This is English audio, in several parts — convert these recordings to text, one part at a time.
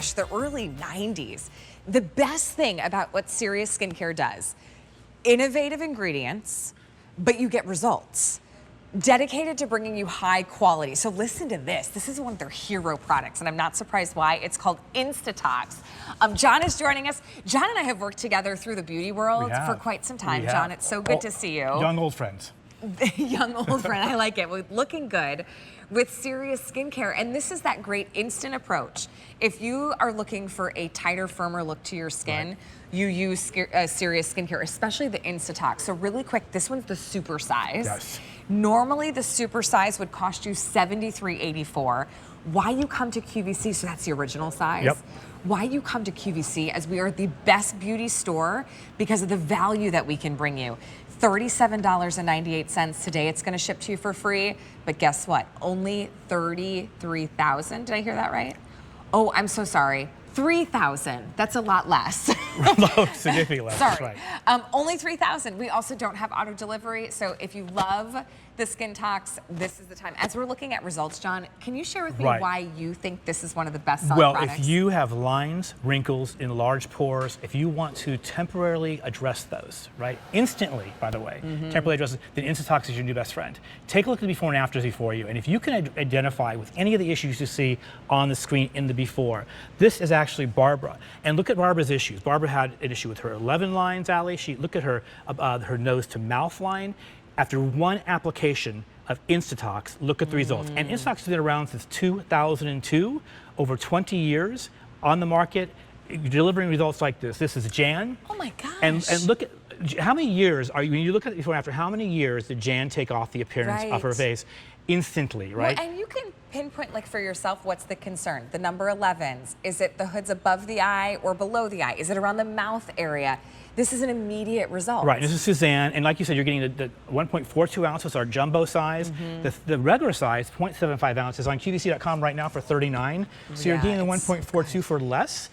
gosh, the early 90s. The best thing about what Serious Skincare does, innovative ingredients, but you get results. Dedicated to bringing you high quality. So listen to this. This is one of their hero products, and I'm not surprised why. It's called InstaTox. John is joining us. John and I have worked together through the beauty world for quite some time. John, it's so good to see you. Young old friends. Young old friend, I like it. We're looking good with Serious Skincare, and this is that great instant approach. If you are looking for a tighter, firmer look to your skin, you use Serious Skincare, especially the InstaTox. So really quick, this one's the super size. Yes. Normally, the super size would cost you $73.84. Why you come to QVC, so that's the original size. Yep. Why you come to QVC, as we are the best beauty store because of the value that we can bring you. $37.98 today. It's going to ship to you for free, but guess what? Only $33,000. Did I hear that right? Oh, I'm so sorry. $3,000. That's a lot less. Significantly less. Sorry. Right. Only $3,000. We also don't have auto delivery, so if you love the SkinTox, this is the time. As we're looking at results, John, can you share with me why you think this is one of the best selling products? If you have lines, wrinkles, enlarged pores, if you want to temporarily address those, right, instantly, by the way, temporarily address it, then InstaTox is your new best friend. Take a look at the before and afters before you, and if you can identify with any of the issues you see on the screen in the before, this is actually Barbara. And look at Barbara's issues. Barbara had an issue with her 11 lines, Allie. Look at her nose to mouth line. After one application of InstaTox, look at the results. And InstaTox has been around since 2002, over 20 years on the market, delivering results like this. This is Jan. Oh my gosh. And look at how many years when you look at it before and after, how many years did Jan take off the appearance of her face instantly, right? Well, and you can pinpoint, like, for yourself, what's the concern? The number 11s. Is it the hoods above the eye or below the eye? Is it around the mouth area? This is an immediate result. Right, this is Suzanne, and like you said, you're getting the 1.42 ounces, our jumbo size. The regular size, 0.75 ounces, on QVC.com right now for $39. So you're getting the 1.42 for less.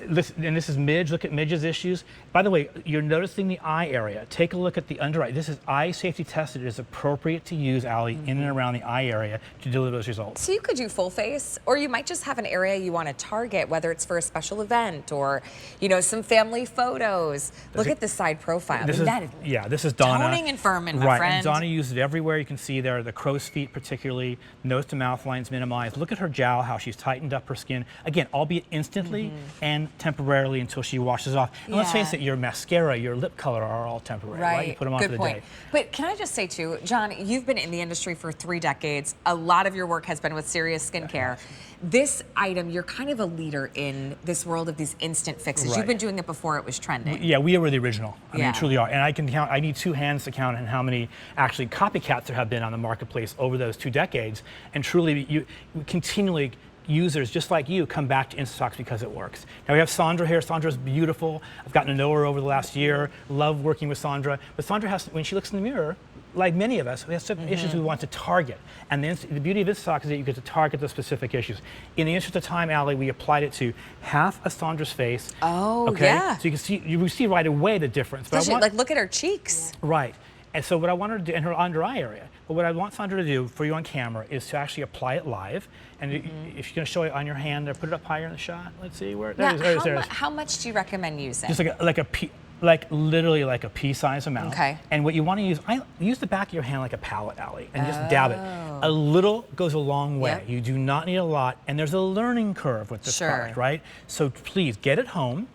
And this is Midge. Look at Midge's issues. By the way, you're noticing the eye area. Take a look at the under eye. This is eye safety tested. It is appropriate to use, Allie, in and around the eye area to deliver those results. So you could do full face, or you might just have an area you want to target, whether it's for a special event or, you know, some family photos. Look at the side profile. This is Donna. Toning and firming, my friend. And Donna used it everywhere. You can see there, the crow's feet particularly, nose to mouth lines minimized. Look at her jowl, how she's tightened up her skin. Again, albeit instantly and temporarily until she washes off. And let's face it, your mascara, your lip color are all temporary, right? You put them on for the day. But can I just say too, John, you've been in the industry for 3 decades. A lot of your work has been with Serious Skincare. This item, you're kind of a leader in this world of these instant fixes. You've been doing it before it was trending. Yeah, we were the original. I mean, truly are. And I can count, I need 2 hands to count on how many actually copycats there have been on the marketplace over those 2 decades. And truly, you continually, users just like you come back to InstaTox because it works. Now we have Sandra here. Sandra's beautiful. I've gotten to know her over the last year. Love working with Sandra. But Sandra has, when she looks in the mirror, like many of us, we have certain issues we want to target. And the beauty of InstaTox is that you get to target the specific issues. In the interest of time, Allie, we applied it to half of Sandra's face. Oh, yeah. So you see right away the difference. But like, look at her cheeks. Right. And so what I want her to do in her under eye area, but what I want Sandra to do for you on camera is to actually apply it live. And if you're going to show it on your hand, or put it up higher in the shot. Let's see where. How much do you recommend using? Just literally like a pea-sized amount. Okay. And what you want to use, use the back of your hand like a palette, Allie, and just dab it. A little goes a long way. You do not need a lot, and there's a learning curve with this product, right? So please get it home,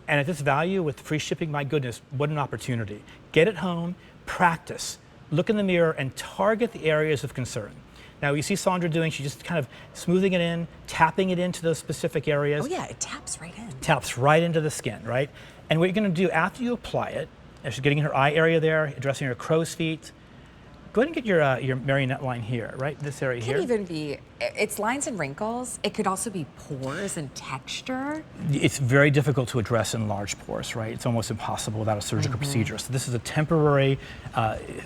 and at this value with free shipping, my goodness, what an opportunity. Get it home. Practice. Look in the mirror and target the areas of concern. Now, you see Sandra doing, she's just kind of smoothing it in, tapping it into those specific areas. Oh yeah, it taps right in. Taps right into the skin, right? And what you're going to do after you apply it, she's getting her eye area there, addressing her crow's feet. Go ahead and get your marionette line here, right? This area here. It could even be, it's lines and wrinkles. It could also be pores and texture. It's very difficult to address in large pores, right? It's almost impossible without a surgical procedure. So this is a temporary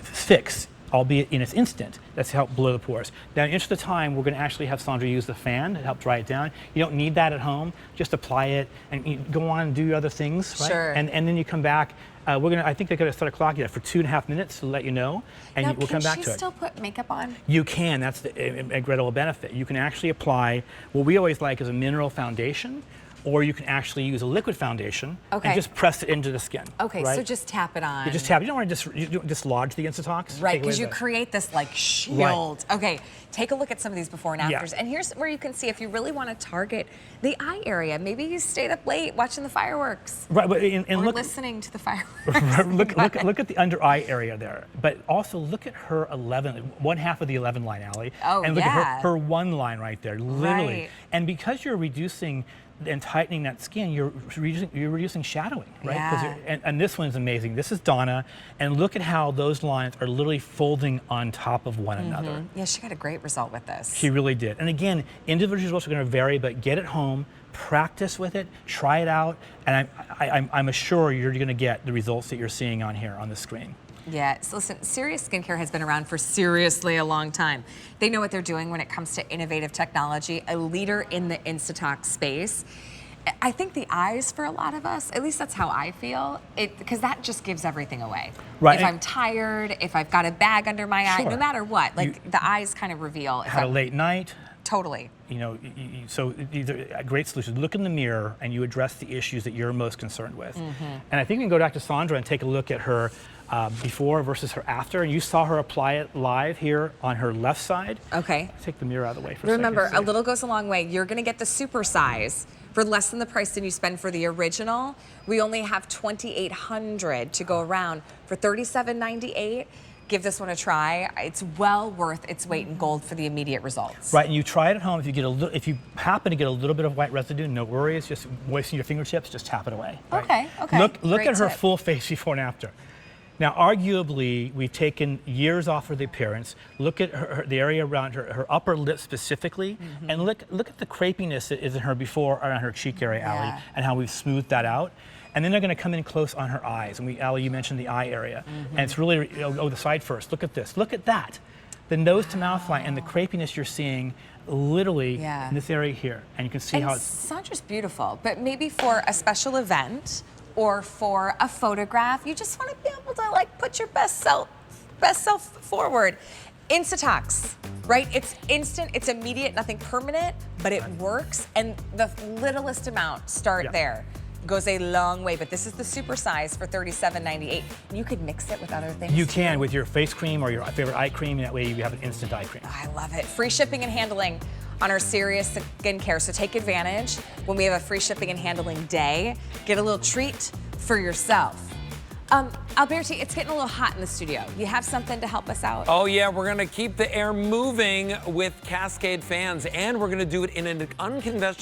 fix albeit in its instant. That's to help blow the pores. Now, in the interest of time, we're going to actually have Sandra use the fan to help dry it down. You don't need that at home. Just apply it and you go on and do your other things, right? Sure. And then you come back. I think they're going to start a clock for 2.5 minutes to let you know, and Now, we'll come back to it. can she still put makeup on? You can. That's the incredible benefit. You can actually apply what we always like is a mineral foundation, or you can actually use a liquid foundation and just press it into the skin. Okay, right? so just tap it on. You just tap. You don't want to dislodge the InstaTox. Right, because you create this like shield. Right. Okay, take a look at some of these before and afters. And here's where you can see if you really want to target the eye area. Maybe you stayed up late watching the fireworks. Right, but or listening to the fireworks. look at the under eye area there. But also look at her 11, one half of the 11 line, Allie. Oh, and look at her 1 line right there, literally. Right. And because you're reducing and tightening that skin, you're reducing shadowing, right? Yeah. And this one's amazing. This is Donna, and look at how those lines are literally folding on top of one another. Yeah, she got a great result with this. She really did. And again, individual results are going to vary, but get it home, practice with it, try it out, and I'm sure you're going to get the results that you're seeing on here on the screen. Yeah, so listen, Serious Skincare has been around for seriously a long time. They know what they're doing when it comes to innovative technology, a leader in the InstaTox space. I think the eyes for a lot of us, at least that's how I feel, because that just gives everything away. Right. If I'm tired, if I've got a bag under my eye, no matter what, like the eyes kind of reveal. Had a late night. Totally. You know, so these are a great solutions. Look in the mirror and you address the issues that you're most concerned with. And I think we can go back to Sandra and take a look at her before versus her after. And you saw her apply it live here on her left side. Okay. Take the mirror out of the way for Remember, a second. a little goes a long way. You're going to get the super size for less than the price than you spend for the original. We only have 2,800 to go around for $37.98. Give this one a try. It's well worth its weight in gold for the immediate results. Right, and you try it at home. If you get if you happen to get a little bit of white residue, no worries. Just moisten your fingertips. Just tap it away. Right? Okay. Look at her full face before and after. Now, arguably, we've taken years off of the appearance. Look at the area around her upper lip specifically, and look at the crepiness that is in her before around her cheek area, Allie, and how we've smoothed that out. And then they're going to come in close on her eyes. And Allie, you mentioned the eye area. And it's really, the side first. Look at this. Look at that. The nose to mouth line and the crepiness you're seeing literally in this area here. And you can see how it's... Sandra's beautiful, but maybe for a special event or for a photograph, you just want to be able to like put your best self forward. InstaTox, right? It's instant, it's immediate, nothing permanent, but it works. And the littlest amount, start there. Goes a long way, but this is the super size for $37.98. You could mix it with other things. You can, with your face cream or your favorite eye cream, and that way you have an instant eye cream. I love it. Free shipping and handling on our Serious Skincare, so take advantage when we have a free shipping and handling day. Get a little treat for yourself. Alberti, it's getting a little hot in the studio. You have something to help us out? Oh yeah, we're gonna keep the air moving with Cascade fans, and we're gonna do it in an unconventional